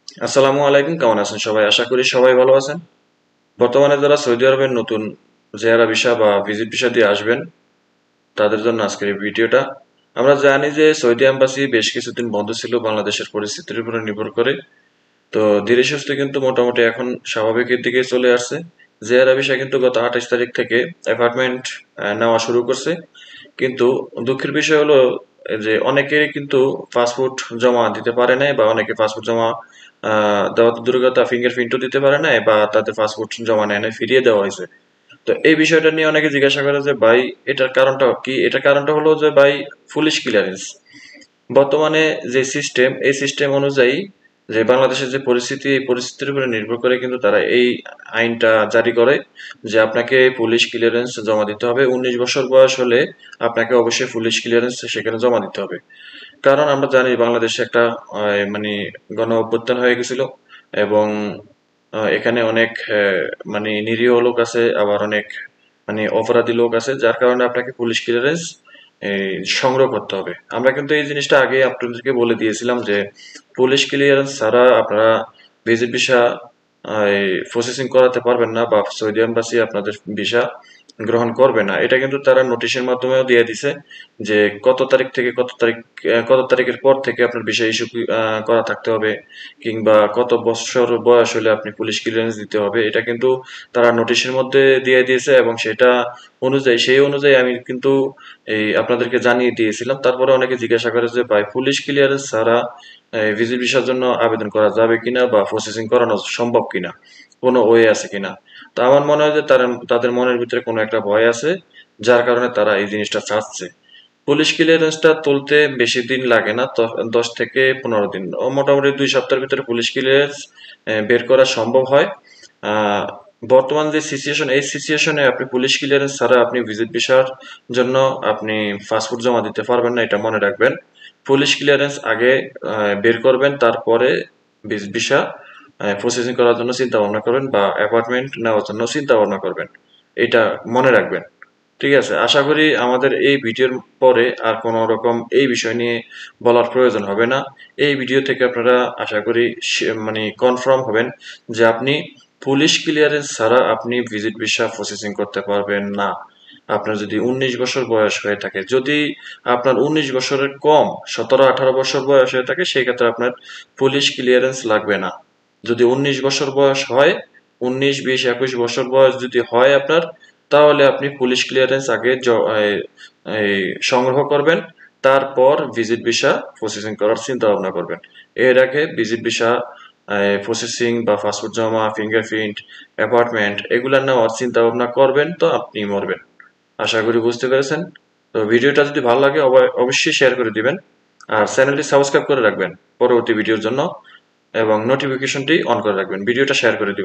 আসসালামু আলাইকুম, কেমন আছেন সবাই? আশা করি সবাই ভালো আছেন। বর্তমানে যারা সৌদি আরবের নতুন জেয়ারা ভিসা বা ভিজিট ভিসা দিয়ে আসবেন তাদের জন্য আজকের এই ভিডিওটা। আমরা জানি যে সৌদি এম্বাসি বেশ কিছুদিন বন্ধ ছিল বাংলাদেশের পরিস্থিতির উপরে নির্ভর করে। তো ধীরে সুস্থে কিন্তু মোটামুটি এখন স্বাভাবিকের দিকে চলে আসছে। জেয়ারা ভিসা কিন্তু গত 28 তারিখ থেকে অ্যাপার্টমেন্ট নেওয়া শুরু করছে। কিন্তু দুঃখের বিষয় হলো যে অনেকেরই কিন্তু পাসপোর্ট জমা দিতে পারে নাই, বা অনেকে পাসপোর্ট জমা দেওয়া তো দূরের কথা, ফিঙ্গারপ্রিন্টও দিতে পারে নাই, বা তাদের পাসপোর্ট জমা নেয় নাই, ফিরিয়ে দেওয়া হয়েছে। তো এই বিষয়টা নিয়ে অনেকে জিজ্ঞাসা করে যে ভাই, এটার কারণটা কি? এটার কারণটা হলো যে ভাই, পুলিশ ক্লিয়ারেন্স। বর্তমানে যে সিস্টেম, এই সিস্টেম অনুযায়ী যে বাংলাদেশের যে পরিস্থিতি, এই পরিস্থিতির উপরে নির্ভর করে কিন্তু তারা এই আইনটা জারি করে যে আপনাকে পুলিশ ক্লিয়ারেন্স জমা দিতে হবে। 19 বছর বয়স হলে আপনাকে অবশ্যই পুলিশ ক্লিয়ারেন্স সেখানে জমা দিতে হবে। কারণ আমরা জানি বাংলাদেশে একটা মানে গণ অভ্যুত্থান হয়ে গেছিল, এবং এখানে অনেক মানে নিরীহ লোক আছে, আবার অনেক মানে অপরাধী লোক আছে, যার কারণে আপনাকে পুলিশ ক্লিয়ারেন্স এই সংগ্রহ করতে হবে। আমরা কিন্তু এই জিনিসটা আগে আপনাদেরকে বলে দিয়েছিলাম যে পুলিশ ক্লিয়ারেন্স ছাড়া আপনারা ভিজিট ভিসা প্রসেসিং করাতে পারবেন না, বা সৌদি এম্বাসি আপনাদের ভিসা গ্রহণ করবে না। এটা কিন্তু তারা নোটিশের মাধ্যমেও দিয়ে দিছে যে কত তারিখ থেকে কত তারিখ, কত তারিখের পর থেকে আপনার ভিসা ইস্যু করা থাকতে হবে, কিংবা কত বছর বয়স হলে আপনি পুলিশ ক্লিয়ারেন্স দিতে হবে। এটা কিন্তু তারা নোটিশের মধ্যে দিয়ে দিয়েছে, এবং সেটা অনুযায়ী, সেই অনুযায়ী আমি কিন্তু এই আপনাদেরকে জানিয়ে দিয়েছিলাম। তারপরে অনেকে জিজ্ঞাসা করে যে ভাই, পুলিশ ক্লিয়ারেন্স ছাড়া ভিজিট ভিসার জন্য আবেদন করা যাবে কিনা, বা প্রসেসিং করানো সম্ভব কিনা, কোনো ওয়ে আছে কিনা। তো আমার মনে হয় যে তাদের মনের ভিতরে কোনো একটা ভয় আছে, যার কারণে তারা এই জিনিসটা চাচ্ছে। পুলিশ ক্লিয়ারেন্সটা তুলতে বেশি দিন লাগে না, 10 থেকে 15 দিন, ও মোটামুটি 2 সপ্তাহের ভিতরে পুলিশ ক্লিয়ারেন্স বের করা সম্ভব হয়। আহ, বর্তমান যে সিচুয়েশন, এই সিচুয়েশনে আপনি পুলিশ ক্লিয়ারেন্স ছাড়া আপনি ভিজিট ভিসার জন্য আপনি পাসপোর্ট জমা দিতে পারবেন না, এটা মনে রাখবেন। পুলিশ ক্লিয়ারেন্স আগে বের করবেন, তারপরে ভিজিট ভিসা প্রসেসিং করার জন্য চিন্তা ভাবনা করবেন, বা অ্যাপার্টমেন্ট নেওয়ার জন্য চিন্তা ভাবনা করবেন। এটা মনে রাখবেন। ঠিক আছে, আশা করি আমাদের এই ভিডিওর পরে আর কোনো রকম এই বিষয় নিয়ে বলার প্রয়োজন হবে না। এই ভিডিও থেকে আপনারা আশা করি মানে কনফার্ম হবেন যে আপনি পুলিশ ক্লিয়ারেন্স ছাড়া আপনি ভিজিট ভিসা প্রসেসিং করতে পারবেন না। আপনার যদি 19 বছর বয়স হয়ে থাকে, যদি আপনার 19 বছরের কম, 17-18 বছর বয়স হয়ে থাকে, সেই ক্ষেত্রে আপনার পুলিশ ক্লিয়ারেন্স লাগবে না। যদি 19 বছর বয়স হয়, 19, 20, 21 বছর বয়স যদি হয় আপনার, তাহলে আপনি পুলিশ ক্লিয়ারেন্স আগে এই সংগ্রহ করবেন। তারপর ভিজিট ভিসা প্রসেসিং করার চিন্তা ভাবনা করবেন। এর আগে ভিজিট ভিসা প্রসেসিং বা পাসপোর্ট জমা, ফিঙ্গারপ্রিন্ট, অ্যাপার্টমেন্ট এগুলা নেওয়ার চিন্তা ভাবনা করবেন তো আপনি মরবেন। আশা করি বুঝতে পেরেছেন। তো ভিডিওটা যদি ভালো লাগে অবশ্যই শেয়ার করে দিবেন, আর চ্যানেলটি সাবস্ক্রাইব করে রাখবেন পরবর্তী ভিডিওর জন্য, এবং নোটিফিকেশনটি অন করে রাখবেন। ভিডিওটা শেয়ার করে দিবেন।